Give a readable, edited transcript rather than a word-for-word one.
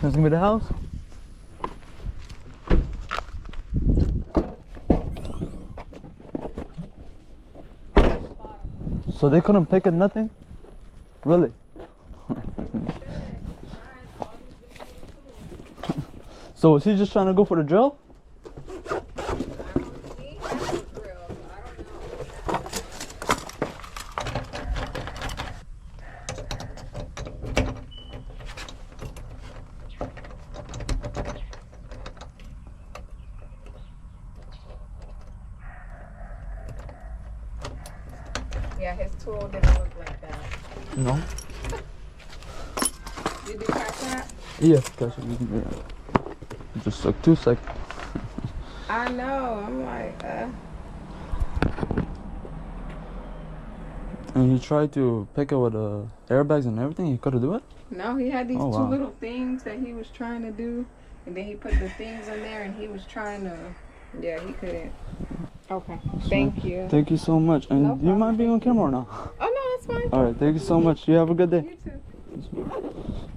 That's gonna be the house? So they couldn't pick it, nothing? Really? So was he just trying to go for the drill? Yeah, his tool didn't look like that. No. Did you catch that? Yeah, gotcha. Yeah. It just took 2 seconds. I know. I'm like, And he tried to pick it with airbags and everything. He couldn't do it? No, he had these Oh, two wow. little things that he was trying to do. And then he put the things in there and he was trying to... Yeah, he couldn't. Okay. Thank you. Thank you so much. And No do you mind being on camera or not? Oh, no, it's fine. Alright, thank you so much. You have a good day. You too.